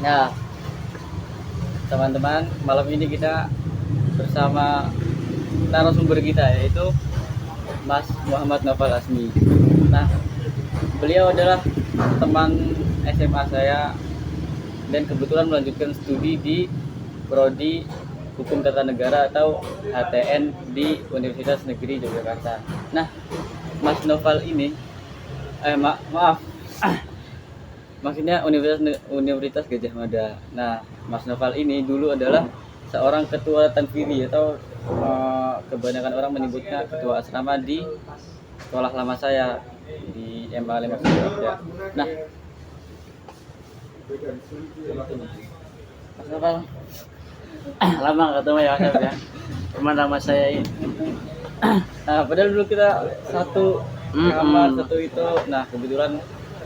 Nah, teman-teman, malam ini kita bersama narasumber kita yaitu Mas Muhammad Naufal Azmi. Nah, beliau adalah teman SMA saya dan kebetulan melanjutkan studi di Prodi Hukum Tata Negara atau HTN di Universitas Negeri Yogyakarta. Nah, Mas Naufal ini, maaf, maksudnya Universitas Gajah Mada. Nah, Mas Naufal ini dulu adalah seorang ketua Tanfiri atau kebanyakan orang menyebutnya ketua asrama di sekolah lama saya di MA 5 ya. Nah, Mas Naufal, lama nggak ketemu ya Mas Naufal ya. Teman lama saya ini. Nah, padahal dulu kita satu kamar, satu itu. Nah, kebetulan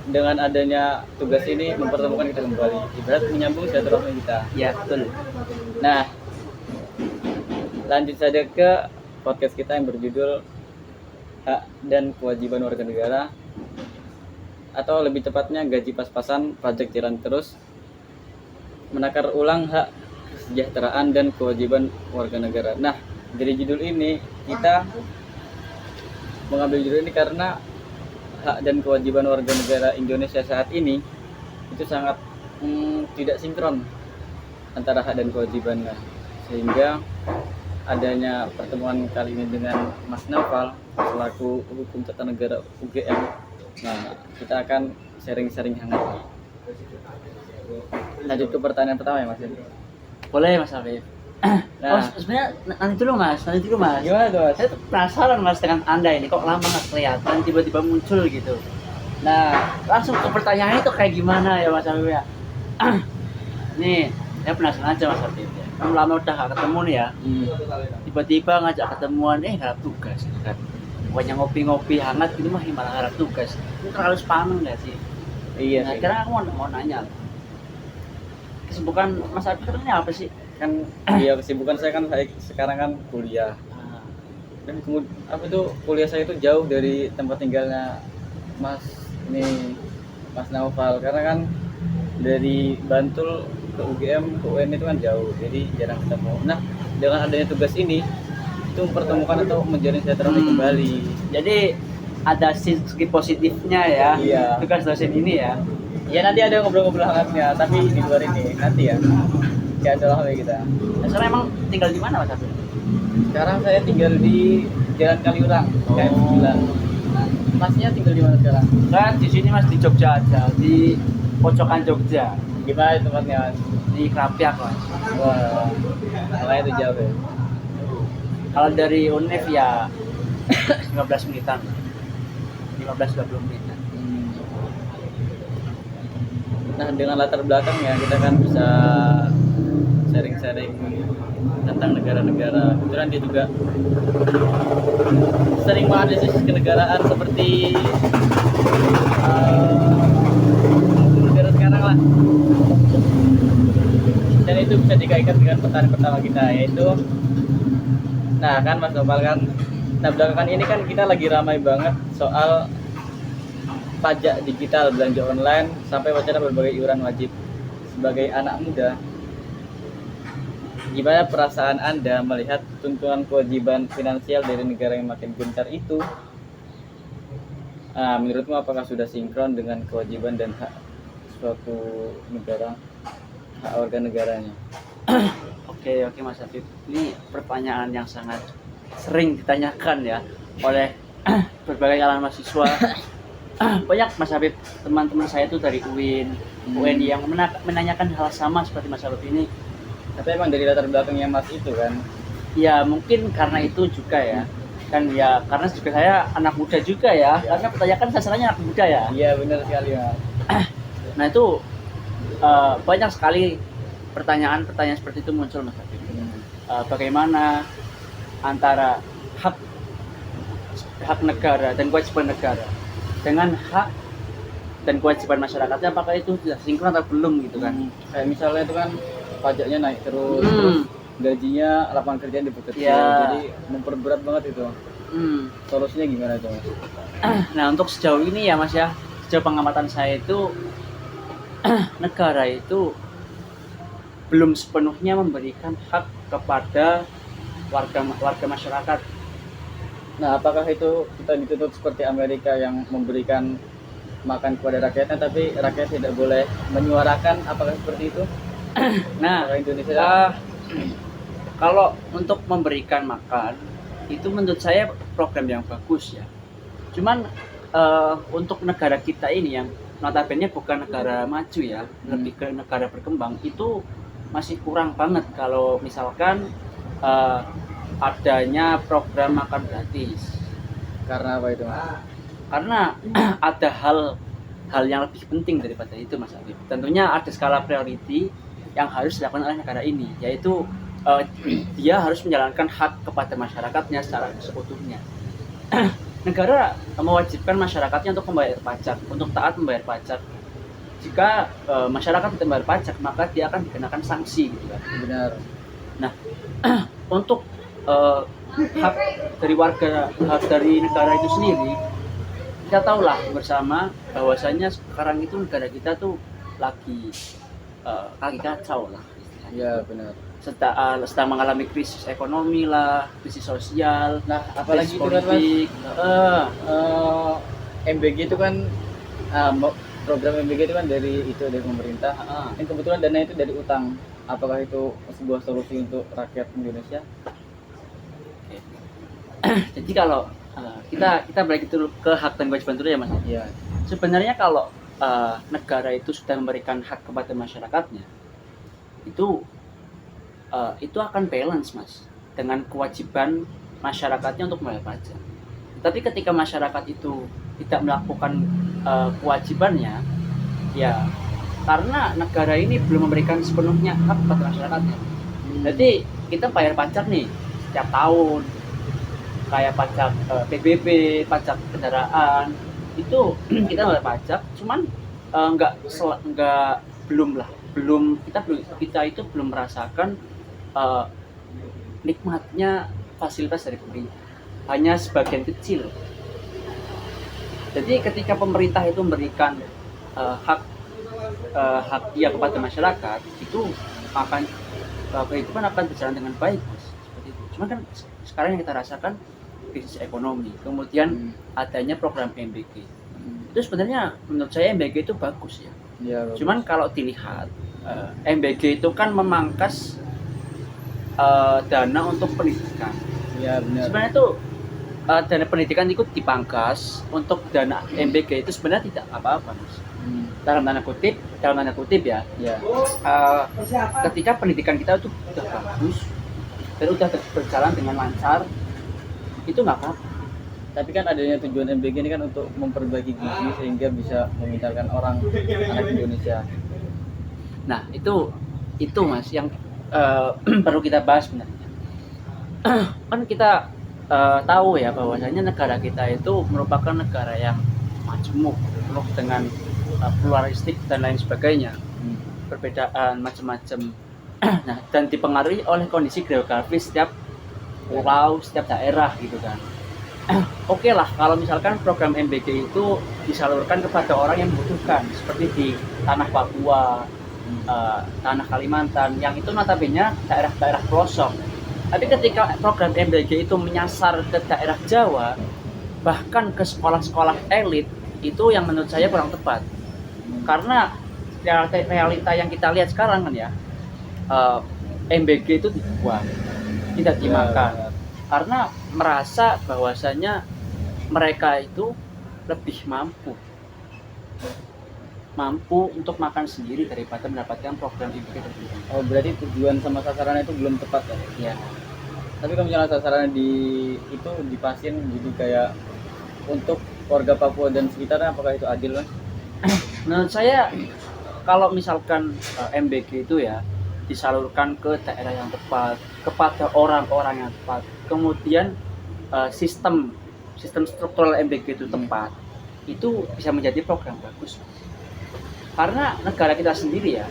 dengan adanya tugas ini mempertemukan kita kembali, ibarat menyambung silaturahmi kita. Ya, betul. Nah, lanjut saja ke podcast kita yang berjudul Hak dan Kewajiban Warga Negara, atau lebih tepatnya gaji pas-pasan pajak jalan terus, menakar ulang hak kesejahteraan dan kewajiban warga negara. Nah, dari judul ini kita mengambil judul ini karena hak dan kewajiban warga negara Indonesia saat ini itu sangat tidak sinkron antara hak dan kewajibannya, sehingga adanya pertemuan kali ini dengan Mas Naufal selaku Hukum Tata Negara UGM. Nah, kita akan sharing-sharing hangat. Lanjut ke pertanyaan pertama ya Mas. Boleh Mas Afif. Nah, Sebenarnya nanti dulu Mas. gimana tuh Mas? Saya tuh penasaran Mas dengan Anda ini, kok lama nggak kelihatan tiba-tiba muncul gitu. Nah, langsung ke pertanyaan itu kayak gimana ya Mas Afif ya? Nih, saya penasaran aja Mas Afif ya. Kan lama udah gak ketemu nih ya. Tiba-tiba ngajak ketemuan, harap tugas gitu kan. Pokoknya ngopi-ngopi hangat gitu mah malah harap tugas. Itu terlalu sepaneng nggak sih? Iya Nah, sih. sekarang aku mau nanya. Kesibukan Mas Afif ini apa sih? Kan iya, kesibukan saya kan sekarang kan kuliah. Dan kemudian apa tuh, kuliah saya itu jauh dari tempat tinggalnya Mas Mas Naufal, karena kan dari Bantul ke UGM ke UN itu kan jauh, jadi jarang ketemu. Nah, dengan adanya tugas ini itu mempertemukan atau menjalin silaturahmi kembali. Jadi ada sisi positifnya ya. Iya. Tugas dosen ini ya. Ya nanti ada ngobrol-ngobrol hangatnya, tapi di luar ini nanti ya. Silaturahmi kita. Nah, sekarang emang tinggal di mana Mas Afif? Sekarang saya tinggal di Jalan Kaliurang, KM 9. Masnya tinggal di mana sekarang? Kan di sini Mas, di Jogja aja, di pojokan Jogja, Gimana tempatnya Mas? di Krapiak Mas. Wah, makanya itu jauh ya. Kalau dari UNEF ya 15 menitan. 15-20 menitan. Nah, dengan latar belakangnya kita kan bisa sharing-sharing tentang negara-negara. Kebetulan dia juga sering banget diskusi kenegaraan seperti negara sekarang lah. Dan itu bisa dikaitkan dengan pertanyaan pertama kita, yaitu, nah kan Mas Nopal kan, nah belakangan ini kan kita lagi ramai banget soal pajak digital, belanja online, sampai wacana berbagai iuran wajib. Sebagai anak muda, gimana perasaan Anda melihat tuntutan kewajiban finansial dari negara yang makin gencar itu? Menurutmu apakah sudah sinkron dengan kewajiban dan hak suatu negara, hak warga negaranya? Oke Mas Afif. Ini pertanyaan yang sangat sering ditanyakan ya oleh berbagai kalangan mahasiswa. Banyak Mas Afif, teman-teman saya itu dari UIN yang menanyakan hal sama seperti Mas Afif ini. Tapi emang dari latar belakangnya Mas itu kan? Ya mungkin karena itu juga ya. Kan ya karena juga saya anak muda juga ya. Karena pertanyaan sasarannya anak muda ya. Iya benar sekali Mas. Nah itu banyak sekali pertanyaan-pertanyaan seperti itu muncul Mas Afif. Bagaimana antara hak negara dan kewajiban negara dengan hak dan kewajiban masyarakatnya, apakah itu sudah sinkron atau belum gitu kan? Kayak misalnya itu kan pajaknya naik terus gajinya, lapangan kerjaan diperkecil, jadi memperberat banget itu. Solusinya gimana itu Mas? Nah untuk sejauh ini ya Mas ya, sejauh pengamatan saya itu negara itu belum sepenuhnya memberikan hak kepada warga masyarakat. Nah, apakah itu kita dituntut seperti Amerika yang memberikan makan kepada rakyatnya, tapi rakyat tidak boleh menyuarakan? Apakah seperti itu? Nah, Apakah Indonesia? Kalau untuk memberikan makan itu menurut saya program yang bagus ya. Cuman untuk negara kita ini yang notabene bukan negara maju ya, lebih ke negara berkembang, itu masih kurang banget kalau misalkan adanya program makan gratis. Karena apa itu, Mas? Karena ada hal yang lebih penting daripada itu, Mas Afif. Tentunya ada skala priority yang harus dilakukan oleh negara ini, yaitu dia harus menjalankan hak kepada masyarakatnya secara seutuhnya. Negara mewajibkan masyarakatnya untuk membayar pajak, untuk taat membayar pajak. Jika masyarakat tidak membayar pajak, maka dia akan dikenakan sanksi, gitu kan. Benar. Nah, untuk hak dari warga, hak dari negara itu sendiri, kita tahulah bersama bahwasanya sekarang itu negara kita tuh lagi kacau lah istilahnya. Ya, benar. Sedang mengalami krisis ekonomi lah, krisis sosial, Nah, apalagi krisis itu kan, Mas, politik. MBG itu kan program MBG itu kan dari pemerintah. Yang kebetulan dana itu dari utang. Apakah itu sebuah solusi untuk rakyat Indonesia? Jadi kalau kita balik dulu ke hak dan kewajiban dulu ya, Mas. Iya. Sebenarnya kalau negara itu sudah memberikan hak kepada masyarakatnya, itu akan balance, Mas, dengan kewajiban masyarakatnya untuk membayar pajak. Tapi ketika masyarakat itu tidak melakukan kewajibannya, ya karena negara ini belum memberikan sepenuhnya hak kepada masyarakatnya. Jadi kita bayar pajak nih setiap tahun, kayak pajak PBB, pajak kendaraan, itu kita bayar pajak, cuman kita itu belum merasakan nikmatnya fasilitas dari pemerintah, hanya sebagian kecil. Jadi ketika pemerintah itu memberikan hak dia kepada masyarakat, itu kehidupan akan berjalan dengan baik, Mas. Seperti itu. Cuman kan sekarang yang kita rasakan krisis ekonomi, kemudian adanya program MBG. Itu sebenarnya menurut saya MBG itu bagus ya. Ya, bagus. Cuman kalau dilihat MBG itu kan memangkas dana untuk pendidikan. Ya, benar. Sebenarnya itu dana pendidikan itu dipangkas, untuk dana MBG itu sebenarnya tidak apa-apa, Mas. Dalam tanda kutip ya. Ya. Ketika pendidikan kita itu sudah bagus dan sudah berjalan dengan lancar, itu nggak apa-apa. Tapi kan adanya tujuan MBG ini kan untuk memperbaiki gizi sehingga bisa memintalkan anak Indonesia. Nah, itu Mas yang perlu kita bahas sebenarnya. Kan kita tahu ya bahwasanya negara kita itu merupakan negara yang majemuk, penuh dengan pluralistik dan lain sebagainya, perbedaan macam-macam. Nah, dan dipengaruhi oleh kondisi geografis setiap pulau, setiap daerah gitu kan. Oke lah kalau misalkan program MBG itu disalurkan kepada orang yang membutuhkan, seperti di tanah Papua, tanah Kalimantan, yang itu notabene daerah-daerah pelosok. Tapi ketika program MBG itu menyasar ke daerah Jawa, bahkan ke sekolah-sekolah elit, itu yang menurut saya kurang tepat. Karena realita yang kita lihat sekarang kan ya, MBG itu dibuang, tidak dimakan, karena merasa bahwasanya mereka itu lebih mampu untuk makan sendiri daripada mendapatkan program MBG tersebut. Oh, berarti tujuan sama sasarannya itu belum tepat ya? Iya. Tapi kalau misalnya sasarannya itu dipasin jadi kayak untuk warga Papua dan sekitarnya, apakah itu adil, Mas? Menurut saya kalau misalkan MBG itu ya disalurkan ke daerah yang tepat, kepada orang-orang yang tepat, kemudian sistem struktural MBG itu tepat, itu bisa menjadi program bagus. Karena negara kita sendiri ya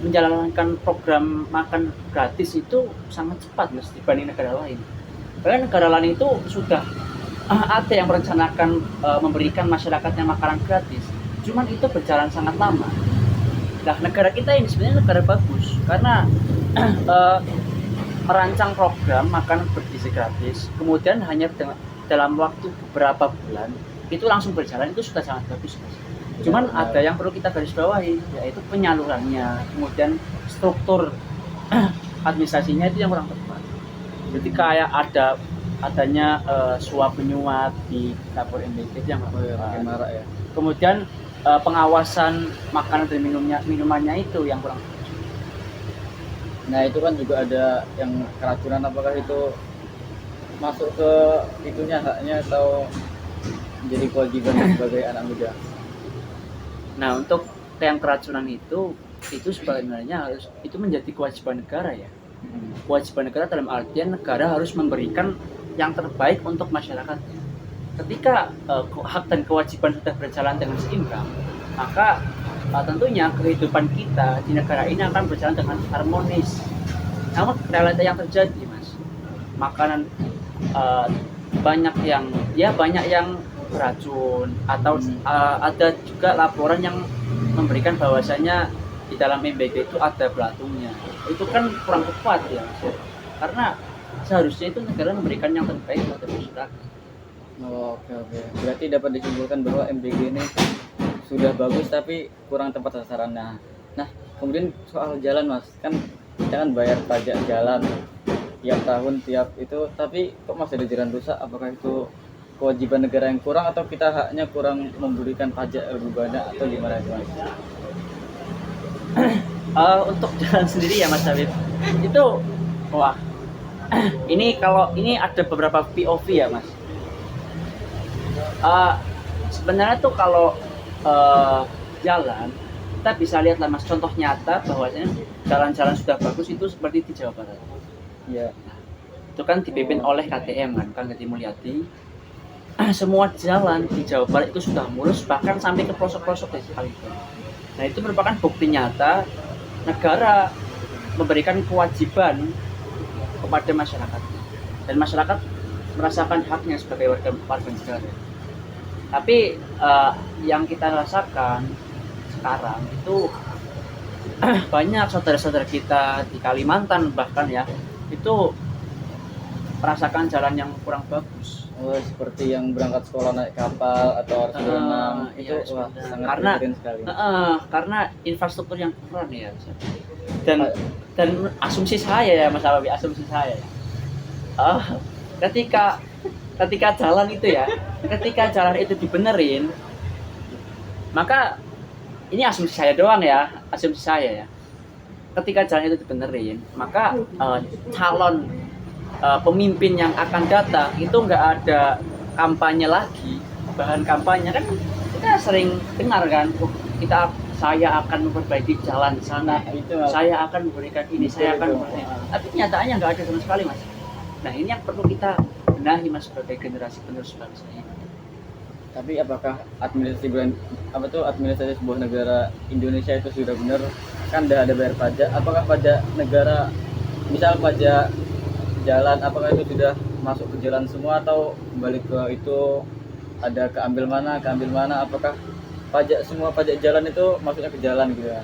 menjalankan program makan gratis itu sangat cepat, Mas, dibanding negara lain. Karena negara lain itu sudah ada yang merencanakan memberikan masyarakatnya makanan gratis, cuman itu berjalan sangat lama. Nah, negara kita ini sebenarnya negara bagus karena eh, merancang program makanan bergizi gratis, kemudian hanya dalam waktu beberapa bulan itu langsung berjalan, itu sudah sangat bagus, Mas. Cuman ada yang perlu kita garis bawahi, yaitu penyalurannya, kemudian struktur administrasinya itu yang kurang tepat. Jadi kayak adanya suap menyuap di dapur MBG itu yang kurang tepat. makin marak ya. Kemudian pengawasan makanan dan minumannya itu yang kurang. Nah itu kan juga ada yang keracunan, apakah itu masuk ke itunya haknya atau menjadi kewajiban sebagai anak muda? Nah, untuk yang keracunan itu sebenarnya harus itu menjadi kewajiban negara ya. Kewajiban negara dalam artian negara harus memberikan yang terbaik untuk masyarakat. Ketika hak dan kewajiban sudah berjalan dengan seimbang, maka tentunya kehidupan kita di negara ini akan berjalan dengan harmonis. Namun realita yang terjadi, Mas, makanan banyak yang beracun, atau ada juga laporan yang memberikan bahwasanya di dalam MBG itu ada belatungnya. Itu kan kurang tepat ya, Mas. Karena seharusnya itu negara memberikan yang terbaik kepada masyarakat. Oh, oke. Berarti dapat disimpulkan bahwa MBG ini sudah bagus tapi kurang tepat sasarannya. Nah, kemudian soal jalan, Mas, kan kita kan bayar pajak jalan tiap tahun itu, tapi kok masih ada jalan rusak? Apakah itu kewajiban negara yang kurang atau kita haknya kurang memberikan pajak lebih banyak atau gimana, Mas? Untuk jalan sendiri ya, Mas Habib, itu wah ini ada beberapa POV ya, Mas. Sebenarnya tuh kalau jalan kita bisa lihat lah, Mas, contoh nyata bahwasanya jalan-jalan sudah bagus itu seperti di Jawa Barat. Iya. Itu kan dipimpin oleh KTM kan, Kang Deddy Mulyadi. Semua jalan di Jawa Barat itu sudah mulus, bahkan sampai ke pelosok-pelosok desa sekalipun. Nah, itu merupakan bukti nyata negara memberikan kewajiban kepada masyarakat, dan masyarakat merasakan haknya sebagai warga negara. Tapi yang kita rasakan sekarang itu banyak saudara-saudara kita di Kalimantan bahkan ya, itu merasakan jalan yang kurang bagus. Oh, seperti yang berangkat sekolah naik kapal atau harus berenang, itu iya, wah, sebenarnya. sangat Karena prihatin sekali. karena infrastruktur yang kurang ya, dan asumsi saya ya, Mas Ababi, asumsi saya ya. Ketika jalan itu dibenerin, maka ini asumsi saya doang ya, ketika jalan itu dibenerin, maka calon pemimpin yang akan datang itu nggak ada kampanye lagi, bahan kampanye kan kita sering dengar kan, saya akan memperbaiki jalan sana, saya akan memberikan ini, saya akan memberikan, tapi kenyataannya nggak ada sama sekali, Mas. Nah, ini yang perlu kita benahi, Mas, sebagai generasi penerus bangsa ini. Tapi apakah administrasi sebuah negara Indonesia itu sudah benar? Kan udah ada bayar pajak. Apakah pajak negara, misal pajak jalan, apakah itu sudah masuk ke jalan semua atau balik ke itu ada keambil mana? Apakah semua pajak jalan itu masuknya ke jalan gitu ya?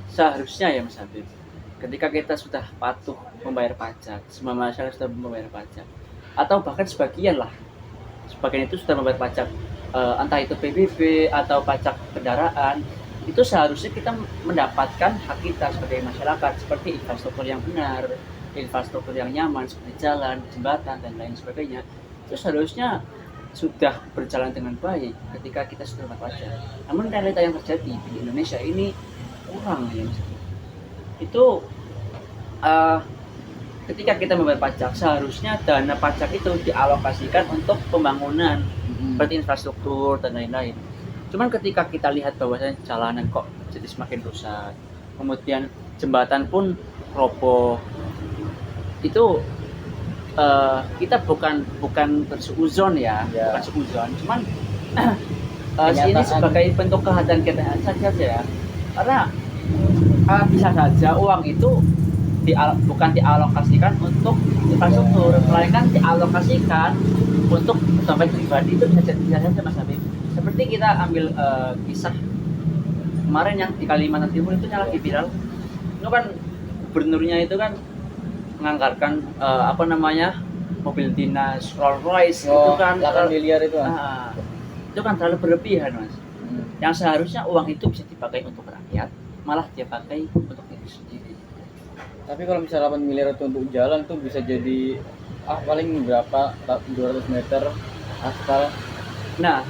Seharusnya ya, Mas Habib, ketika kita sudah patuh membayar pajak, semua masyarakat sudah membayar pajak, atau bahkan sebagian itu sudah membayar pajak, entah itu PBB atau pajak kendaraan, itu seharusnya kita mendapatkan hak kita sebagai masyarakat, seperti infrastruktur yang benar, infrastruktur yang nyaman seperti jalan, jembatan, dan lain sebagainya. Itu seharusnya sudah berjalan dengan baik ketika kita sudah membayar pajak. Namun realita yang terjadi di Indonesia ini kurang ya, Mas. Itu ketika kita membayar pajak, seharusnya dana pajak itu dialokasikan untuk pembangunan seperti infrastruktur dan lain-lain. Cuman ketika kita lihat bahwasanya jalanan kok jadi semakin rusak, kemudian jembatan pun roboh, itu kita bukan bersuuzon ya, bukan suuzon, cuman ini sebagai bentuk kehadiran kita saja ya, karena bisa saja uang itu bukan dialokasikan untuk infrastruktur, melainkan dialokasikan untuk dompet pribadi, itu bisa saja, Mas Habib. Seperti kita ambil kisah kemarin yang di Kalimantan Timur itu yang lagi viral. Itu kan gubernurnya itu kan menganggarkan apa namanya, mobil dinas Rolls Royce itu kan 8 miliar itu kan. itu kan terlalu berlebihan, Mas. Hmm. Yang seharusnya uang itu bisa dipakai untuk rakyat, malah dia pakai untuk diri sendiri. Tapi kalau misalnya 8 miliar itu untuk jalan tuh bisa jadi paling berapa 200 meter aspal. Nah,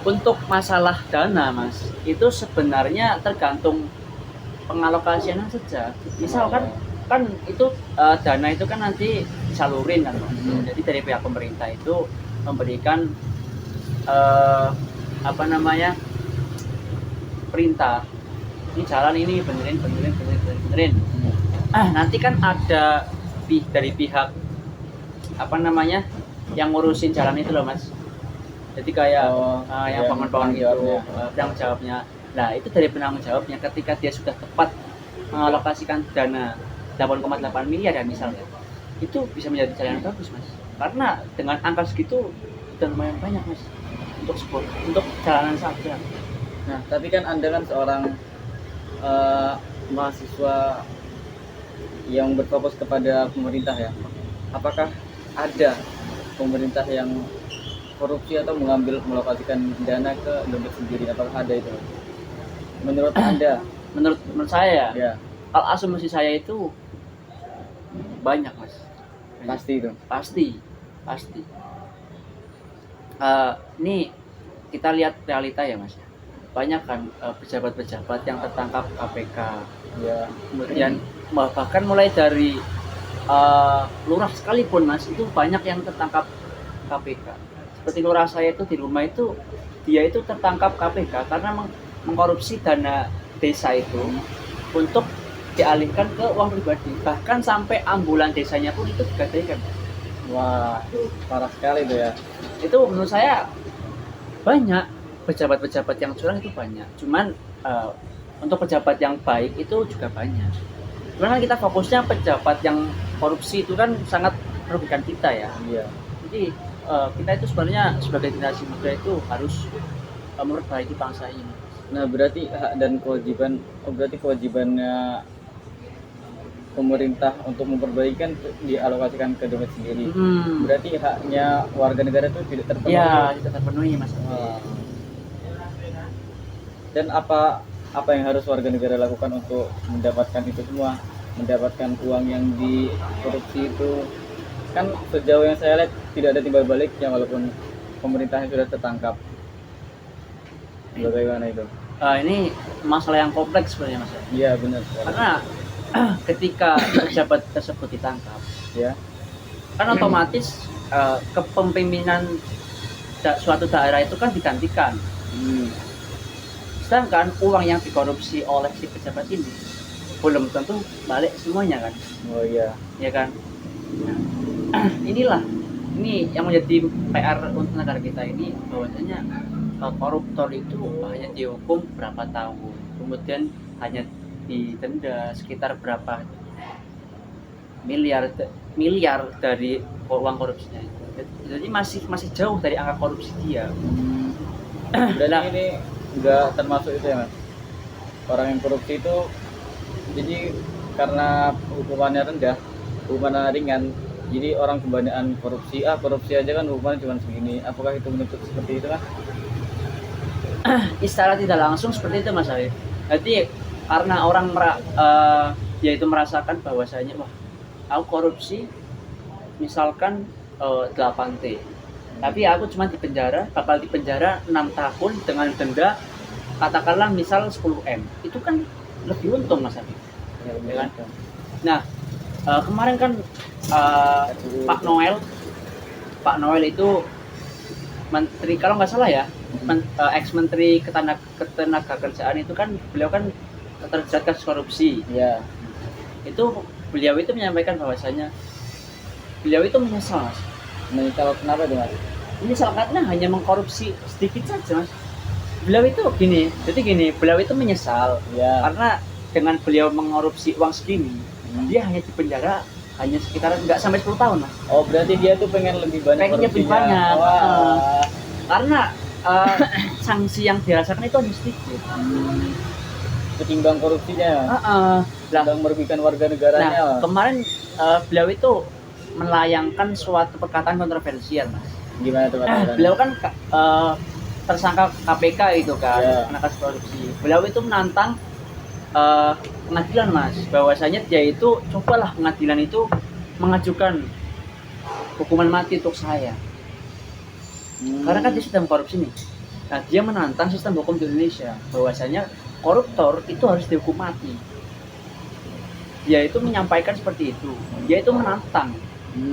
untuk masalah dana, Mas, itu sebenarnya tergantung pengalokasiannya saja. Misalkan kan itu dana itu kan nanti disalurin kan, Mas. Jadi dari pihak pemerintah itu memberikan apa namanya, perintah, ini jalan ini benerin. Nanti kan ada dari pihak apa namanya yang ngurusin jalan itu loh, Mas. Jadi kayak yang bangun-bangun gitu, penanggung jawabnya. Nah, itu dari penanggung jawabnya ketika dia sudah tepat mengalokasikan dana 8,8 miliar ya misalnya, itu bisa menjadi jalan yang bagus, Mas. Karena dengan angka segitu udah lumayan banyak, Mas, untuk jalanan saja. Nah, tapi kan Anda kan seorang mahasiswa yang berfokus kepada pemerintah ya. Apakah ada pemerintah yang korupsi atau melokasikan dana ke dompet sendiri? Apakah ada itu? Menurut Anda? Menurut saya Ya, kalau asumsi saya itu banyak, Mas. pasti itu. Pasti. Ini kita lihat realita ya, Mas. Banyak kan pejabat-pejabat yang tertangkap KPK. Ya, Kemudian bahkan mulai dari lurah sekalipun, Mas, itu banyak yang tertangkap KPK. Seperti lurah saya itu di rumah itu, dia itu tertangkap KPK karena mengkorupsi dana desa itu untuk dialihkan ke uang pribadi. Bahkan sampai ambulan desanya pun itu digadaikan. wah, parah sekali itu ya. Itu menurut saya banyak pejabat-pejabat yang curang itu banyak. Cuman untuk pejabat yang baik itu juga banyak. Cuman kan kita fokusnya pejabat yang korupsi itu kan sangat merugikan kita ya. Iya. Jadi kita itu sebenarnya sebagai generasi muda itu harus memperbaiki bangsa ini. Nah, berarti hak dan kewajiban, berarti kewajibannya pemerintah untuk memperbaikan dialokasikan ke dompet sendiri. Berarti haknya warga negara itu tidak terpenuhi. Ya, tidak terpenuhi, Mas. Dan apa yang harus warga negara lakukan untuk mendapatkan itu semua, mendapatkan uang yang dikorupsi itu? Kan sejauh yang saya lihat tidak ada timbal baliknya walaupun pemerintahnya sudah tertangkap. Bagaimana itu? Ini masalah yang kompleks sebenarnya, Mas. Iya, benar. Karena ketika pejabat tersebut ditangkap, Ya. kan otomatis kepemimpinan suatu daerah itu kan digantikan. Sedangkan uang yang dikorupsi oleh si pejabat ini belum tentu balik semuanya kan. Oh iya. Ya kan. Nah, ini yang menjadi PR untuk negara kita ini, bahwasanya koruptor itu hanya dihukum berapa tahun, kemudian hanya didenda sekitar berapa miliar dari uang korupsinya itu. Jadi masih jauh dari angka korupsi dia. Berarti ini enggak termasuk itu ya, Mas? Orang yang korupsi itu jadi karena hukumannya rendah, hukumannya ringan, jadi orang kebanyakan korupsi aja kan hukumannya cuma segini. Apakah itu menuntut seperti itu kan? Secara tidak langsung seperti itu, Mas Arif. Jadi karena orang dia itu merasakan bahwasanya wah, aku korupsi misalkan 8T, tapi aku cuma bakal dipenjara 6 tahun dengan denda katakanlah misal 10M, itu kan lebih untung, Mas Arif. Ya kan? Nah, kemarin kan Pak Noel itu menteri, kalau nggak salah ya, ex menteri ketenagakerjaan itu kan, beliau kan terjerat kasus korupsi. Ya. Itu beliau itu menyampaikan bahwasanya beliau itu menyesal, Mas. Menyesal kenapa itu, Mas? Menyesal karena hanya mengkorupsi sedikit saja, Mas. Beliau itu beliau itu menyesal karena dengan beliau menkorupsi uang segini, dia hanya dipenjara hanya sekitar nggak sampai 10 tahun, Mas. Oh, berarti dia tuh pengen lebih banyak korupsinya. Karena eh, sanksi yang dirasakan itu hanya sedikit. Ketimbang korupsinya, Lah, ketimbang merugikan warga negaranya. nah, kemarin beliau itu melayangkan suatu perkataan kontroversial, Mas. Gimana tuh kata Beliau kan tersangka KPK itu kan, Ya. karena kasus korupsi. Beliau itu menantang pengadilan, Mas, bahwasanya dia itu cobalah pengadilan itu mengajukan hukuman mati untuk saya. Karena kan dia sedang korupsi nih. Nah, dia menantang sistem hukum di Indonesia bahwasanya koruptor itu harus dihukum mati. Dia itu menyampaikan seperti itu. Dia itu menantang.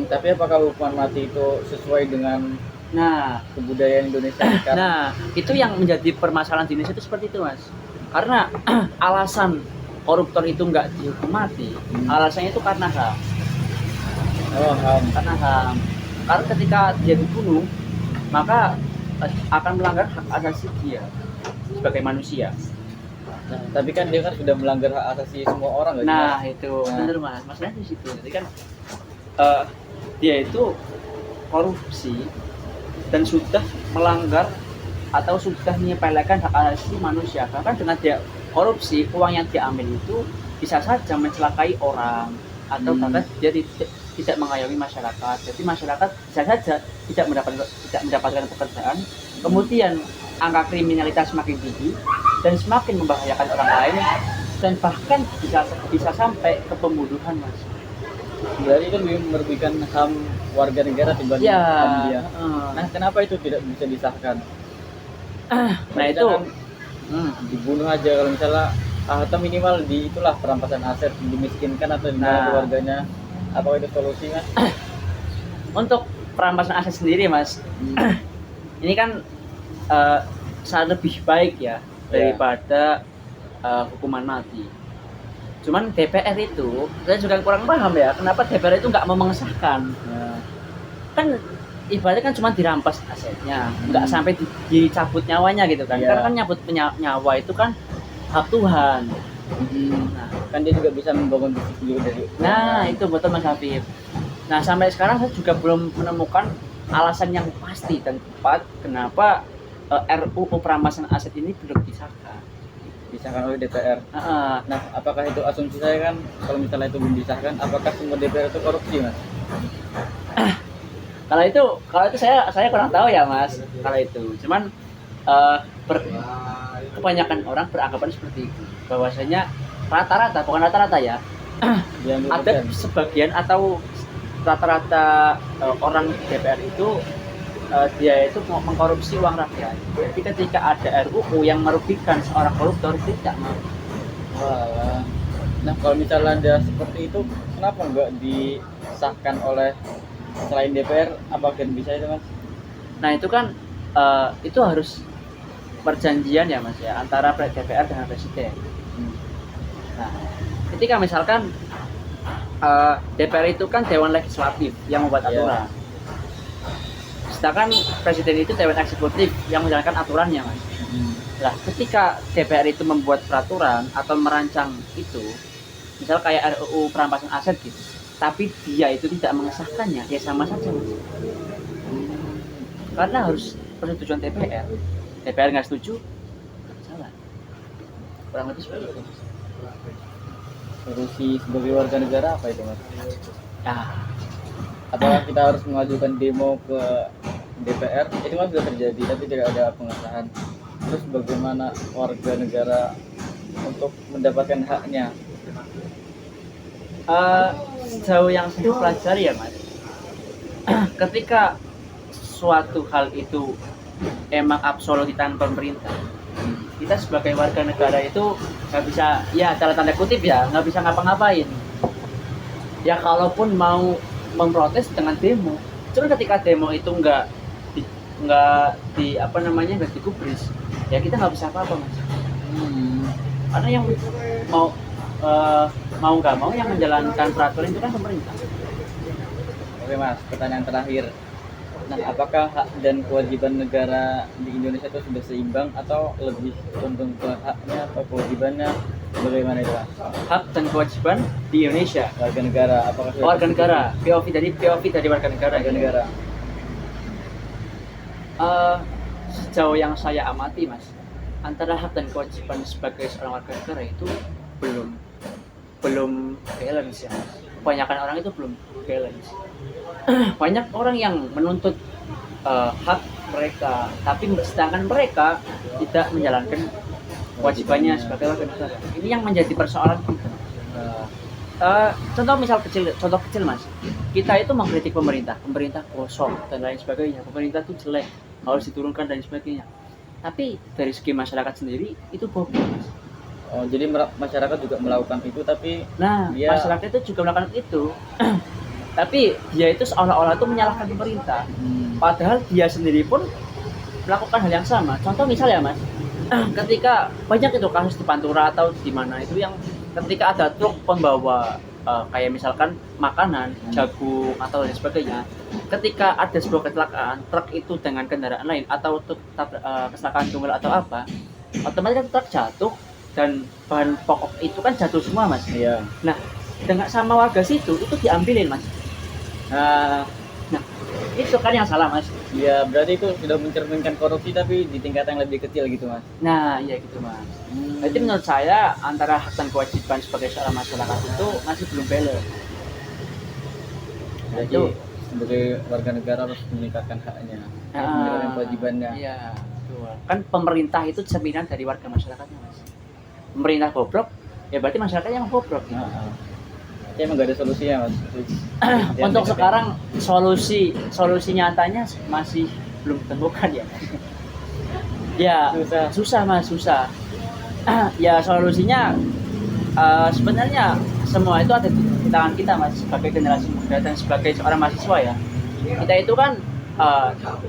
Tapi apakah hukuman mati itu sesuai dengan Nah, kebudayaan Indonesia sekarang? nah, itu yang menjadi permasalahan di Indonesia itu seperti itu, Mas. Karena alasan koruptor itu nggak dihukum mati, alasannya itu karena HAM. Oh, HAM. Karena HAM. Karena ketika dia dibunuh, maka akan melanggar hak asasi dia sebagai manusia. Nah, tapi kan dia kan sudah melanggar hak asasi semua orang, nggak sih, Nah, Mas? itu Nah. benar, Mas. Masalahnya di situ. Jadi kan dia itu korupsi dan sudah melanggar atau sudah menyepelekan hak asasi manusia. Karena kan dengan dia korupsi, uang yang diambil itu bisa saja mencelakai orang atau bahkan dia tidak mengayomi masyarakat. Jadi masyarakat bisa saja tidak mendapatkan pekerjaan. Kemudian angka kriminalitas semakin tinggi dan semakin membahayakan orang lain dan bahkan bisa sampai ke pembunuhan, Mas. Berarti itu lebih merugikan HAM warga negara dibanding Ya. HAM dia. Nah, kenapa itu tidak bisa disahkan? Nah, itu kan dibunuh aja kalau misalnya atau minimal di itulah perampasan aset, dimiskinkan atau di Nah. keluarganya. Apa itu solusi, Mas? untuk perampasan aset sendiri, Mas. Ini kan sangat lebih baik ya daripada hukuman mati. Cuman DPR itu, saya juga kurang paham ya, kenapa DPR itu nggak mau mengesahkan. Nah, Kan ibaratnya kan cuma dirampas asetnya, nggak sampai dicabut nyawanya gitu kan. Iya. Karena kan nyabut nyawa itu kan hak Tuhan. Nah, kan dia juga bisa membangun bisnis dulu dari. Nah, itu betul, Mas Habib. Nah, sampai sekarang saya juga belum menemukan alasan yang pasti dan tepat kenapa RUU perampasan aset ini belum disahkan. disahkan oleh DPR. Heeh. Nah, apakah itu asumsi saya kan kalau misalnya itu belum disahkan, apakah semua DPR itu korupsi, Mas? Kalau itu saya kurang tahu ya, Mas. Kalau itu, cuman kebanyakan orang beranggapan seperti itu. Bahwasanya rata-rata, bukan rata-rata ya, Yang ada sebagian atau rata-rata orang DPR itu dia itu mau mengkorupsi uang rakyat. Jadi ketika ada RUU yang merugikan seorang koruptor, tidak mau. Walah. Nah, kalau misalnya ada seperti itu, kenapa nggak disahkan oleh selain DPR? Apakah bisa itu, Mas? Nah, itu kan itu harus perjanjian ya, Mas ya, antara DPR dengan presiden. Nah, ketika misalkan DPR itu kan dewan legislatif yang membuat aturan. Sedangkan presiden itu dewan eksekutif yang menjalankan aturannya, Mas. Nah, ketika DPR itu membuat peraturan atau merancang itu, misal kayak RUU perampasan aset gitu, tapi dia itu tidak mengesahkannya, ya sama saja, Mas. Karena harus persetujuan DPR. DPR nggak setuju, salah. Kurang lebih seperti itu. Solusi sebagai warga negara apa itu, Mas? Nah, Apakah kita harus mengajukan demo ke DPR? Itu kan sudah terjadi, tapi tidak ada pengesahan. Terus bagaimana warga negara untuk mendapatkan haknya? sejauh yang saya pelajari ya, Mas, ketika suatu hal itu emang absolut di tangan pemerintah, kita sebagai warga negara itu nggak bisa, ya dalam tanda kutip ya, nggak bisa ngapa-ngapain. Ya kalaupun mau memprotes dengan demo, cuma ketika demo itu nggak digubris, ya kita nggak bisa apa-apa, Mas. Karena yang mau nggak mau yang menjalankan peraturan itu kan pemerintah. Oke, Mas, pertanyaan terakhir. Nah, apakah hak dan kewajiban negara di Indonesia itu sudah seimbang atau lebih condong ke haknya atau kewajibannya? Bagaimana itu, Mas? Hak dan kewajiban di Indonesia. Warga negara, apakah sudah Warga negara, POV dari warga negara. warga negara? sejauh yang saya amati mas, antara hak dan kewajiban sebagai seorang warga negara itu belum belum balance ya mas. Kebanyakan orang itu belum balance. Banyak orang yang menuntut hak mereka, tapi sedangkan mereka tidak menjalankan kewajibannya sebagai warga negara. Ini yang menjadi persoalan kita. Contoh kecil mas, kita itu mengkritik pemerintah kosong dan lain sebagainya, pemerintah itu jelek, harus diturunkan dan sebagainya. Tapi dari segi masyarakat sendiri itu bobrok mas. Oh, jadi masyarakat juga melakukan itu, tapi Masyarakat itu juga melakukan itu. Tapi dia itu seolah-olah itu menyalahkan pemerintah. Padahal dia sendiri pun melakukan hal yang sama. Contoh misal ya mas, ketika banyak itu kasus di Pantura atau di mana itu yang ketika ada truk pembawa kayak misalkan makanan, jagung atau lain sebagainya, ketika ada sebuah kecelakaan truk itu dengan kendaraan lain atau kecelakaan tunggal atau apa, otomatis kan truk jatuh dan bahan pokok itu kan jatuh semua mas. iya. Nah dengan sama warga situ itu diambilin mas. Nah itu kan yang salah mas. Iya, berarti itu sudah mencerminkan korupsi tapi di tingkat yang lebih kecil gitu mas. Nah iya gitu mas. Jadi menurut saya antara hak dan kewajiban sebagai seorang masyarakat itu masih belum balance. Jadi Itu sebagai warga negara harus meningkatkan haknya, meningkatkan kewajibannya. Iya, betul. Kan pemerintah itu cerminan dari warga masyarakatnya mas. Pemerintah bobrok, ya berarti masyarakat yang bobrok. Tapi emang gak ada solusinya mas. Untuk sekarang solusi nyatanya masih belum ditemukan ya mas. Ya susah mas, susah. Ya solusinya sebenarnya semua itu ada di tangan kita mas, sebagai generasi muda dan sebagai seorang mahasiswa ya. Kita itu kan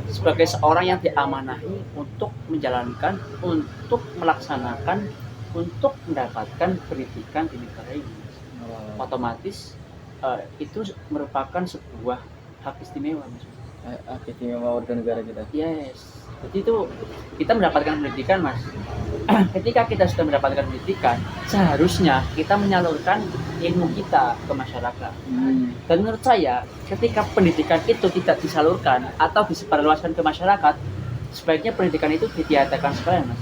sebagai seorang yang diamanahi untuk menjalankan, untuk melaksanakan, untuk mendapatkan pendidikan di negara ini. Otomatis itu merupakan sebuah hak istimewa mas. Hak istimewa warga negara kita. Yes. Jadi itu kita mendapatkan pendidikan mas. Ketika kita sudah mendapatkan pendidikan, seharusnya kita menyalurkan ilmu kita ke masyarakat. Dan menurut saya, ketika pendidikan itu tidak disalurkan atau disebarluaskan ke masyarakat, sebaiknya pendidikan itu ditiadakan sekalian mas.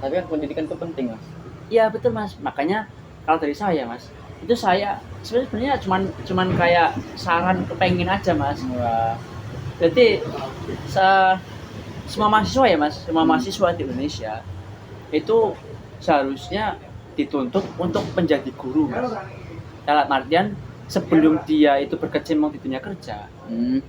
Tapi kan pendidikan itu penting mas. Iya betul mas. Makanya kalau dari saya mas, itu saya sebenarnya cuman kayak saran kepengen aja mas. Wah. Jadi semua mahasiswa ya mas, semua mahasiswa di Indonesia itu seharusnya dituntut untuk menjadi guru mas. Dalam artian sebelum dia itu berkecimpung di dunia kerja,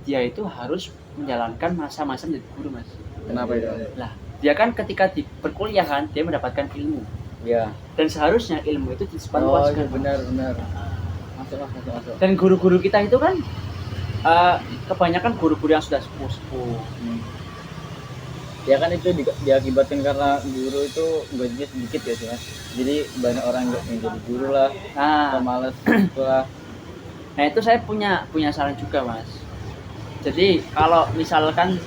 dia itu harus menjalankan masa-masa menjadi guru mas. Kenapa itu? Lah, dia kan ketika di perkuliahan dia mendapatkan ilmu. Ya. Dan seharusnya ilmu itu disebarluaskan. Oh, benar. Masuk. Dan guru-guru kita itu kan kebanyakan guru-guru yang sudah sepuh. Ya kan itu diakibatkan karena guru itu gajinya sedikit ya sih mas. Jadi banyak orang yang jadi guru lah, atau malas lah. Nah itu saya punya saran juga mas. Jadi kalau misalkan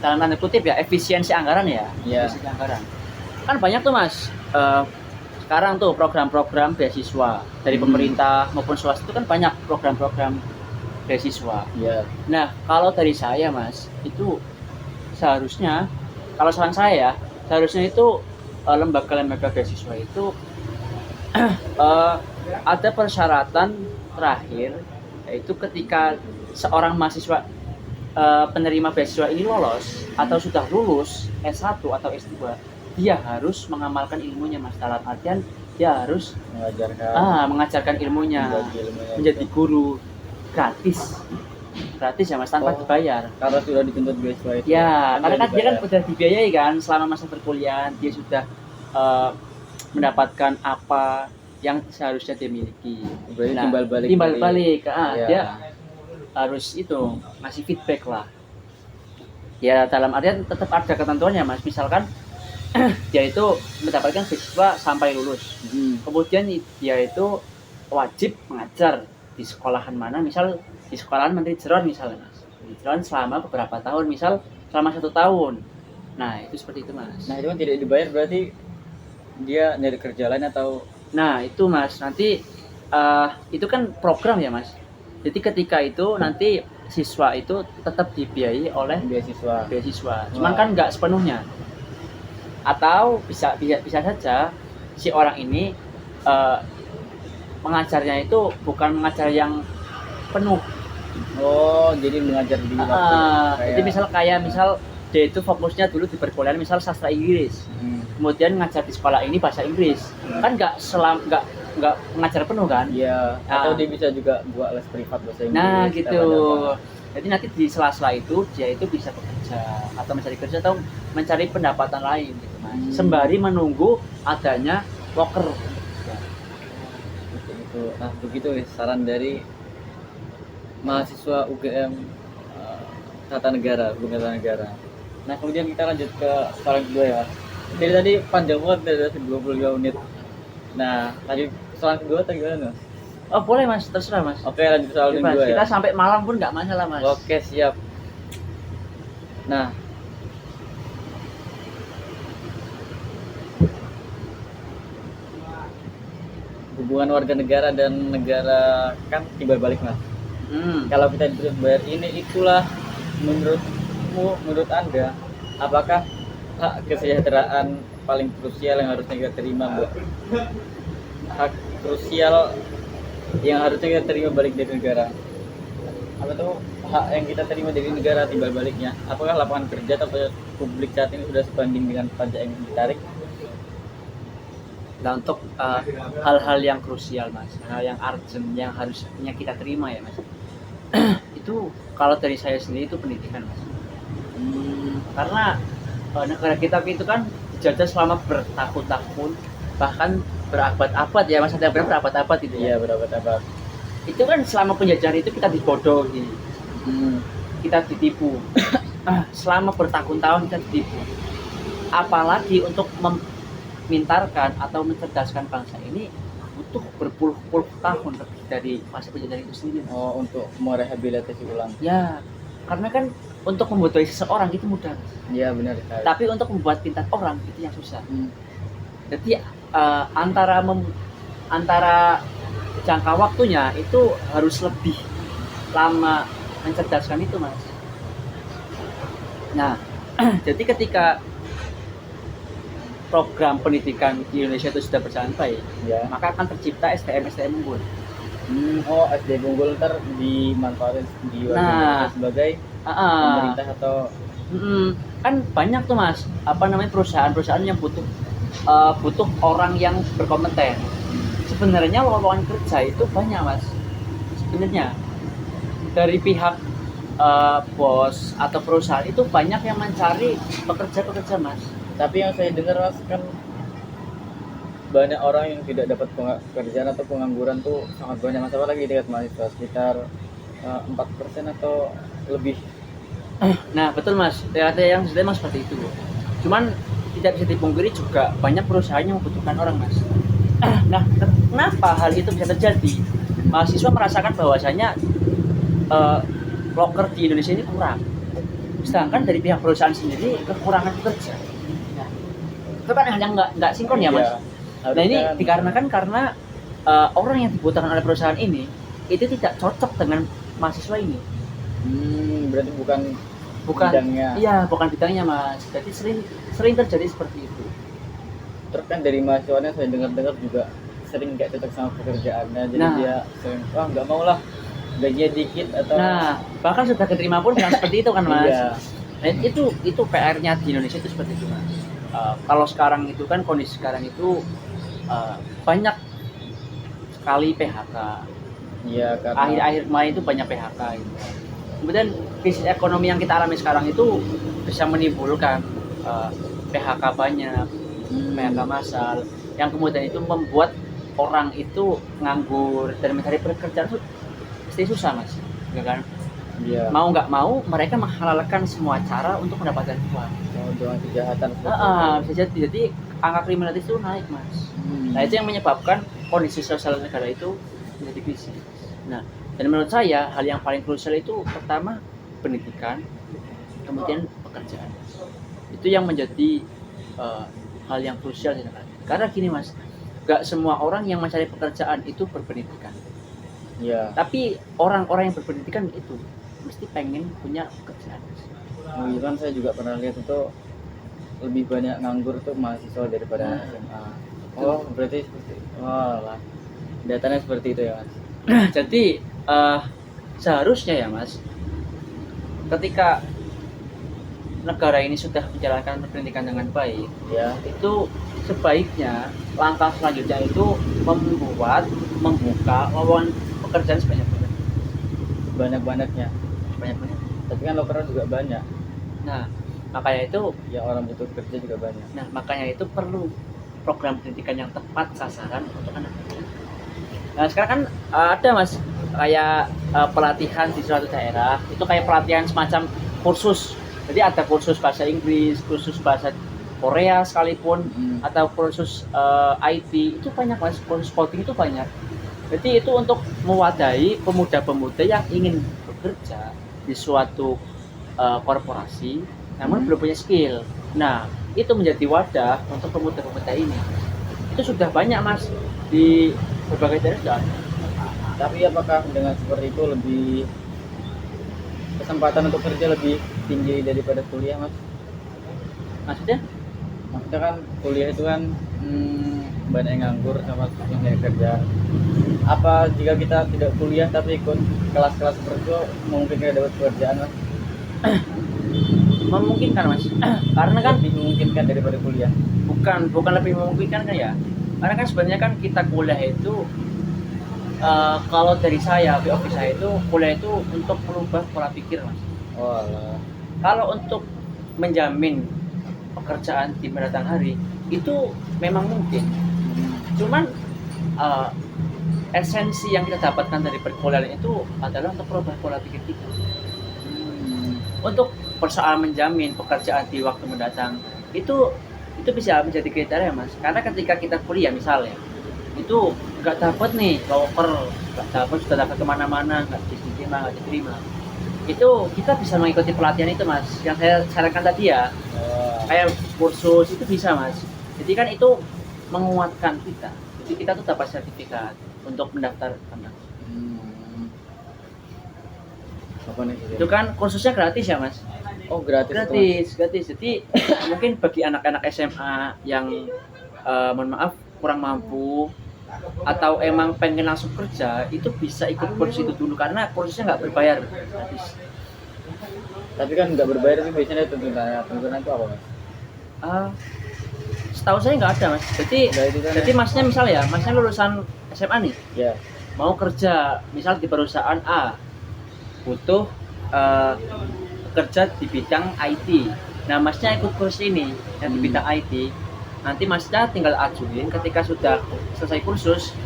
dalam tanda kutip ya efisiensi anggaran ya. Efisiensi anggaran. Kan banyak tuh mas. Sekarang tuh program-program beasiswa dari pemerintah maupun swasta itu kan banyak program-program beasiswa. Iya. Nah kalau dari saya mas itu seharusnya, kalau saran saya seharusnya itu lembaga-lembaga beasiswa itu ada persyaratan terakhir, yaitu ketika seorang mahasiswa penerima beasiswa ini lolos atau sudah lulus S1 atau S2, dia harus mengamalkan ilmunya mas. Dalam artian dia harus mengajarkan ilmunya, menjadi guru gratis ya mas, tanpa dibayar. Karena sudah dituntut beasiswa itu. Ya, karena kan dia kan sudah dibiayai kan selama masa perkuliahan, dia sudah mendapatkan apa yang seharusnya dia miliki. Timbal balik. Dia harus itu ngasih feedback lah. Ya dalam artian tetap ada ketentuannya mas. Misalkan dia itu mendapatkan beasiswa sampai lulus. Kemudian dia itu wajib mengajar di sekolahan mana, misal di sekolahan Menteri Jeron misalnya mas. Menteri Jeron selama beberapa tahun, misal selama 1 tahun. Nah itu seperti itu mas. Nah itu kan tidak dibayar, berarti dia nyari kerja lain atau? Nah itu mas, nanti itu kan program ya mas. Jadi ketika itu nanti siswa itu tetap dibiayai oleh beasiswa. cuman kan nggak sepenuhnya. Atau bisa saja si orang ini mengajarnya itu bukan mengajar yang penuh. Oh, jadi mengajar di waktu Jadi misal dia itu fokusnya dulu di perkuliahan misal sastra Inggris, kemudian ngajar di sekolah ini bahasa Inggris, kan nggak mengajar penuh kan? Iya. Atau dia bisa juga buat les privat bahasa Inggris. Nah gitu. Jadi nanti di sela-sela itu dia itu bisa bekerja atau mencari kerja atau mencari pendapatan lain gitu mas. Sembari menunggu adanya loker. Itu. Nah begitu saran dari mahasiswa UGM Tata Negara, Hubungan Tata Negara. Nah kemudian kita lanjut ke saran kedua ya. Jadi tadi panjang banget dari 25 menit. Nah lanjut saran kedua atau gimana? Oh boleh mas, terserah mas. Oke lanjut soal Bebas. kedua ya. Kita sampai malam pun nggak masalah mas. Oke siap. Nah hubungan warga negara dan negara kan timbal balik mas. Kalau kita dituntut bayar ini itulah menurut Anda apakah hak kesejahteraan paling krusial yang harusnya kita terima Mbak? Hak krusial yang harusnya kita terima balik dari negara. Apa tuh hak yang kita terima dari negara timbal baliknya? Apakah lapangan kerja atau publik saat ini sudah sebanding dengan pajak yang ditarik? Nah untuk hal-hal yang krusial mas, hal yang urgent yang harusnya kita terima ya mas, itu kalau dari saya sendiri itu pendidikan mas. Karena negara kita itu kan dijajah selama bertahun-tahun bahkan berabad-abad ya mas, ada berabad-abad itu ya. Iya berabad-abad. Itu kan selama penjajahan itu kita dibodohi, kita ditipu. Selama bertahun-tahun kita ditipu. Apalagi untuk memintarkan atau mencerdaskan bangsa ini butuh berpuluh-puluh tahun lebih dari masa penjajahan itu sendiri. Oh untuk merehabilitasi ulang. Ya, karena kan untuk membutuhkan seseorang itu mudah. Iya benar sekali. Tapi untuk membuat pintar orang itu yang susah. Jadi antara jangka waktunya itu harus lebih lama mencerdaskan itu mas. Nah, jadi ketika program pendidikan di Indonesia itu sudah berjalan baik, ya, maka akan tercipta SDM unggul. Oh SDM unggul ntar dimanfaatkan di sebagai pemerintah atau kan banyak tuh mas, perusahaan-perusahaan yang butuh orang yang berkompeten. Sebenarnya lowongan kerja itu banyak mas. Sebenarnya dari pihak bos atau perusahaan itu banyak yang mencari pekerja mas. Tapi yang saya dengar mas kan banyak orang yang tidak dapat pekerjaan atau pengangguran tuh sangat banyak mas, apalagi tingkat mahasiswa sekitar 4% atau lebih. Nah betul mas, ada yang memang seperti itu. Cuman tidak bisa dipungkiri juga banyak perusahaan yang membutuhkan orang mas. Nah kenapa hal itu bisa terjadi? Mahasiswa merasakan bahwasanya loker di Indonesia ini kurang, sedangkan dari pihak perusahaan sendiri kekurangan pekerja. Nah, itu kan hal yang nggak sinkron ya mas. Nah ini dikarenakan karena orang yang dibutuhkan oleh perusahaan ini itu tidak cocok dengan mahasiswa ini. Berarti bukan bidangnya. Iya, bukan bidangnya mas. Jadi sering terjadi seperti itu. Terus kan dari mahasiswanya saya dengar juga sering nggak cocok sama pekerjaannya, jadi dia sering nggak mau lah, gajinya dikit atau. Nah bahkan sudah keterima pun bilang seperti itu kan mas. Iya. Nah itu PR-nya di Indonesia itu seperti itu mas. Kalau sekarang itu kan kondisi sekarang itu banyak sekali PHK. Iya, karena akhir-akhir kemarin itu banyak PHK gitu. Kemudian krisis ekonomi yang kita alami sekarang itu bisa menimbulkan PHK banyak, PHK massal, yang kemudian itu membuat orang itu nganggur dan mencari pekerjaan itu pasti susah mas, ya kan? Iya. Mau nggak mau mereka menghalalkan semua cara untuk mendapatkan uang. Dengan kejahatan. Bisa jadi angka kriminalitas itu naik mas. Nah itu yang menyebabkan kondisi sosial negara itu menjadi krisis. Nah dan menurut saya hal yang paling krusial itu pertama pendidikan, kemudian pekerjaan. Itu yang menjadi hal yang krusial di negara. Karena gini mas, gak semua orang yang mencari pekerjaan itu berpendidikan. Ya. Tapi orang-orang yang berpendidikan itu mesti pengen punya pekerjaan. Oh, iya kan saya juga pernah lihat itu lebih banyak nganggur tuh mahasiswa daripada Nah. anak SMA. Oh, berarti seperti oh lah. Datanya seperti itu ya, Mas. Jadi seharusnya ya Mas, ketika negara ini sudah menjalankan pendidikan dengan baik, Ya. itu sebaiknya langkah selanjutnya itu membuka lowongan pekerjaan sebanyak-banyak. Banyak-banyaknya. Banyak-banyak. Tapi kan loker juga banyak. Nah, makanya itu Ya orang butuh kerja juga banyak. perlu program pendidikan yang tepat sasaran untuk anak. Nah, sekarang kan ada Mas kayak pelatihan di suatu daerah, itu kayak pelatihan semacam kursus. Jadi ada kursus bahasa Inggris, kursus bahasa Korea sekalipun, atau kursus IT, itu banyak Mas, kursus coding itu banyak. Jadi itu untuk mewadahi pemuda-pemuda yang ingin bekerja di suatu korporasi namun belum punya skill. Nah, itu menjadi wadah untuk pemuda-pemuda ini. Itu sudah banyak Mas di berbagai daerah sudah ada. Tapi apakah dengan seperti itu lebih kesempatan untuk kerja lebih tinggi daripada kuliah, Mas? Maksudnya? Maksudnya kan kuliah itu kan banyak yang nganggur sama susah nyari kerjaan. Apa jika kita tidak kuliah tapi ikut kelas-kelas seperti itu mungkin kita dapat pekerjaan, Mas? Memungkinkan Mas. Karena kan Lebih memungkinkan daripada kuliah. bukan lebih memungkinkan kan ya. Karena kan sebenarnya kan kita kuliah itu kalau dari saya, POV saya itu kuliah itu untuk merubah pola pikir Mas. Oh alah. Kalau untuk menjamin pekerjaan di mendatang hari itu memang mungkin. Cuman esensi yang kita dapatkan dari perkuliahan itu adalah untuk merubah pola pikir kita. Untuk persoalan menjamin pekerjaan di waktu mendatang itu bisa menjadi kriteria Mas. Karena ketika kita kuliah misalnya itu nggak dapat nih loker, nggak dapat, sudah dapat kemana-mana, nggak diterima, itu kita bisa mengikuti pelatihan itu Mas yang saya sarankan tadi ya. Kayak kursus itu bisa Mas. Jadi kan itu menguatkan kita, jadi kita tuh dapat sertifikat untuk mendaftar. Apa nih? Itu kan kursusnya gratis ya Mas. Oh gratis. Gratis. Jadi mungkin bagi anak-anak SMA yang mohon maaf kurang mampu atau emang pengen langsung kerja, itu bisa ikut kursus itu dulu karena kursusnya nggak berbayar, gratis. Tapi kan nggak berbayar sih biasanya tuntutan itu apa Mas? Setahu saya nggak ada Mas. Jadi masnya misal ya, masnya lulusan SMA nih, Ya. mau kerja misal di perusahaan A, butuh kerja di bidang IT. Nah, masnya ikut kursus ini yang di bidang IT. Nanti masnya tinggal ajuin ketika sudah selesai kursus,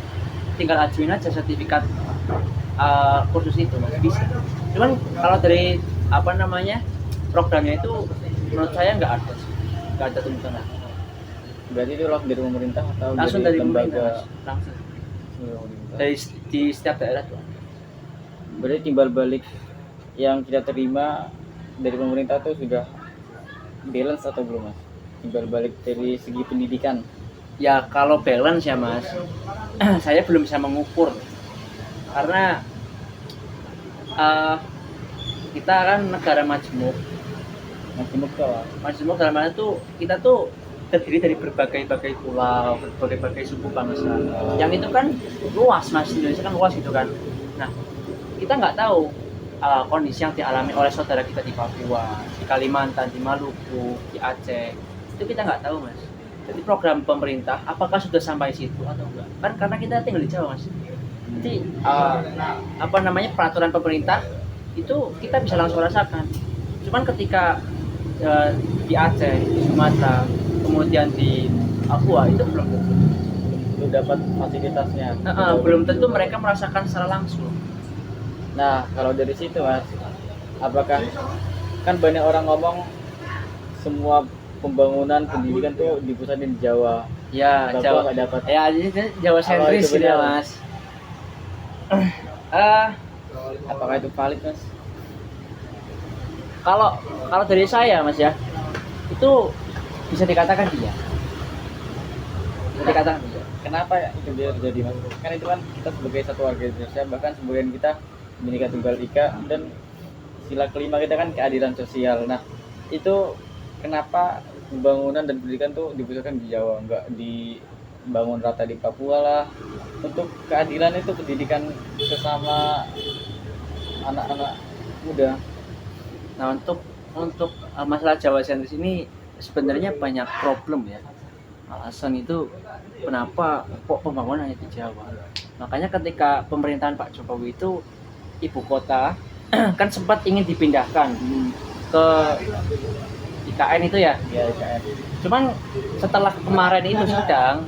tinggal ajuin aja sertifikat kursus itu, Mas. Bisa. Cuman kalau dari programnya itu menurut saya nggak ada tuntutan. Berarti itu langsung dari pemerintah atau Langsung dari lembaga? pemerintah, Mas. Langsung. Di setiap daerah tuh. Berarti timbal balik yang kita terima dari pemerintah itu sudah balance atau belum Mas? Timbal balik dari segi pendidikan. Ya kalau balance ya Mas, saya belum bisa mengukur karena kita kan negara majemuk. Majemuk dalam mana tuh kita tuh terdiri dari berbagai pulau, berbagai suku bangsa. Yang itu kan luas Mas, Indonesia kan luas gitu kan. Nah, kita nggak tahu kondisi yang dialami oleh saudara kita di Papua, di Kalimantan, di Maluku, di Aceh, itu kita nggak tahu Mas. Jadi program pemerintah apakah sudah sampai situ atau enggak? Kan karena kita tinggal di Jawa Mas. Jadi peraturan pemerintah itu kita bisa langsung rasakan. Cuman ketika di Aceh, di Sumatera, kemudian di Papua itu belum dapat fasilitasnya. Belum tentu mereka merasakan secara langsung. Nah, kalau dari situ Mas, apakah kan banyak orang ngomong semua pembangunan pendidikan tuh dipusatin di Jawa. Ya, Papua Jawa nggak dapat. Ya, ini Jawa sentris gitu ya, Mas. Apakah itu valid, Mas? Kalau dari saya, Mas ya, itu bisa dikatakan iya. Dikatakan iya. Kenapa itu dia terjadi, Mas? Kan itu kan kita sebagai satu warga Indonesia, bahkan sebagian kita Bhinneka Tunggal Ika, dan sila kelima kita kan keadilan sosial. Nah, itu kenapa pembangunan dan pendidikan tuh dipusatkan di Jawa, nggak dibangun rata di Papua lah. Untuk keadilan itu pendidikan sesama anak-anak muda. Nah, untuk masalah Jawa sentris ini sebenarnya banyak problem ya. Alasan itu kenapa kok pembangunannya di Jawa. Makanya ketika pemerintahan Pak Jokowi itu ibu kota kan sempat ingin dipindahkan ke IKN itu ya. Ya, IKN. Cuman setelah kemarin itu sidang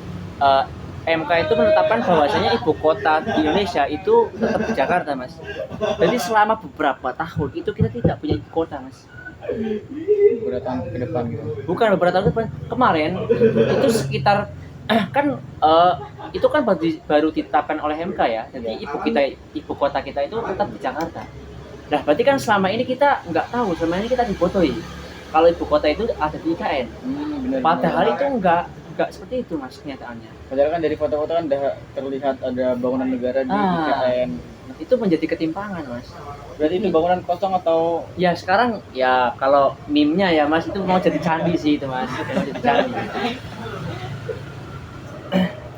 MK itu menetapkan bahwasanya ibu kota di Indonesia itu tetap di Jakarta, Mas. Jadi selama beberapa tahun itu kita tidak punya ibu kota, Mas. Beberapa tahun ke depan gitu. Bukan beberapa tahun ke depan. Kemarin itu sekitar kan itu kan baru ditetapkan oleh MK ya. Jadi ibu kota kita itu tetap di Jakarta. Nah, berarti kan selama ini kita nggak tahu, selama ini kita dibodohi kalau ibu kota itu ada di IKN. Benar. Padahal itu nggak seperti itu, Mas, kenyataannya. Padahal kan dari foto-foto kan udah terlihat ada bangunan negara di IKN. Itu menjadi ketimpangan, Mas. Berarti itu bangunan kosong atau Ya sekarang ya kalau meme-nya ya, Mas, itu mau jadi candi sih itu, Mas. Mau jadi candi.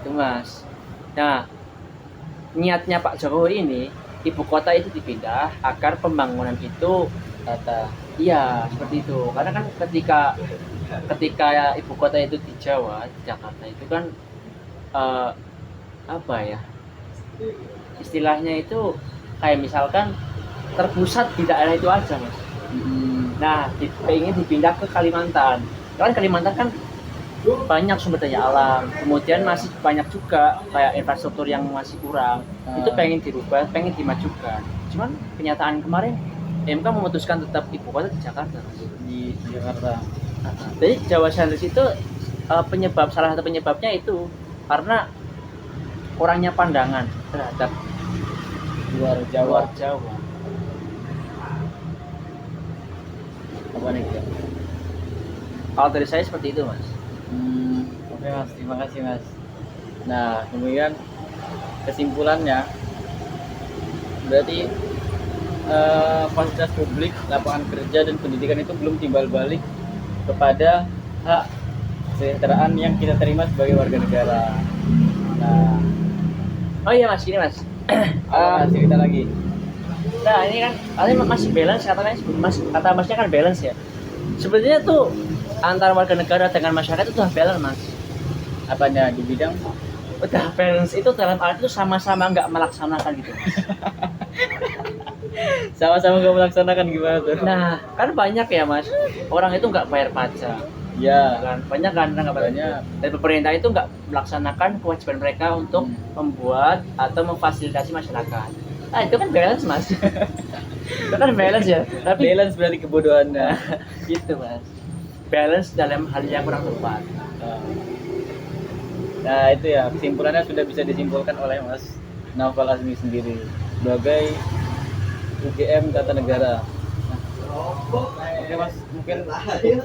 Itu, Mas. Nah, niatnya Pak Jokowi ini ibu kota itu dipindah agar pembangunan itu tata? iya seperti itu. Karena kan ketika ibu kota itu di Jawa, di Jakarta itu kan apa ya? Istilahnya itu kayak misalkan terpusat di daerah itu aja, Mas. Nah, ingin dipindah ke Kalimantan. Kan Kalimantan kan banyak sumber daya alam, kemudian masih banyak juga kayak infrastruktur yang masih kurang. Itu pengen dirubah, pengen dimajukan. Cuman kenyataan kemarin MK memutuskan tetap ibu kota di Jakarta, Mas. Di Jakarta. Jadi Jawa sentris itu salah satu penyebabnya itu karena kurangnya pandangan terhadap Luar Jawa. Jawa. Apa nih kita? Kalau dari saya seperti itu, Mas. Oke, Mas, terima kasih, Mas. Nah, kemudian kesimpulannya berarti fasilitas publik, lapangan kerja dan pendidikan itu belum timbal balik kepada hak kesejahteraan yang kita terima sebagai warga negara. Nah, Oh iya, Mas, ini, Mas. apa cerita lagi? Nah, ini kan masih balance katanya, Mas. Kata Masnya kan balance ya. Sebenarnya tuh antara warga negara dengan masyarakat itu udah balance, Mas. Apanya di bidang? Udah balance itu dalam arti itu sama-sama nggak melaksanakan gitu, Mas. Sama-sama nggak melaksanakan gimana tuh? Nah, kan banyak ya, Mas. Orang itu nggak bayar pajak. Ya, Kan banyak kan orang nggak bayar banyak. pajak. Dan pemerintah itu nggak melaksanakan kewajiban mereka untuk membuat atau memfasilitasi masyarakat. Nah, itu kan balance, Mas. Itu kan balance ya. Tapi Balance berarti kebodohannya. gitu, Mas. Balance dalam hal yang kurang tepat. Nah, itu ya kesimpulannya sudah bisa disimpulkan oleh Mas Naufal Azmi sendiri sebagai UGM Tata Negara. Oke, Mas, mungkin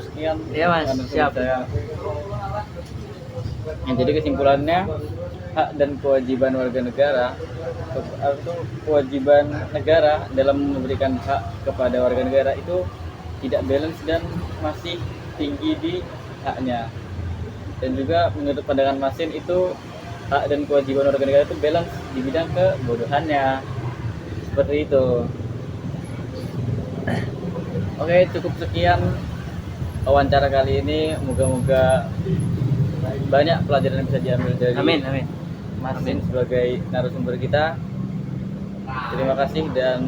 sekian. Iya, Mas, karena siap. saya. Jadi kesimpulannya hak dan kewajiban warga negara atau kewajiban negara dalam memberikan hak kepada warga negara itu tidak balance dan masih tinggi di haknya. Dan juga menurut pandangan Masin itu hak dan kewajiban warga negara itu balance di bidang kebodohannya. Seperti itu. Oke, cukup sekian wawancara kali ini. Moga-moga banyak pelajaran yang bisa diambil dari Amin. Masin sebagai narasumber kita. Terima kasih dan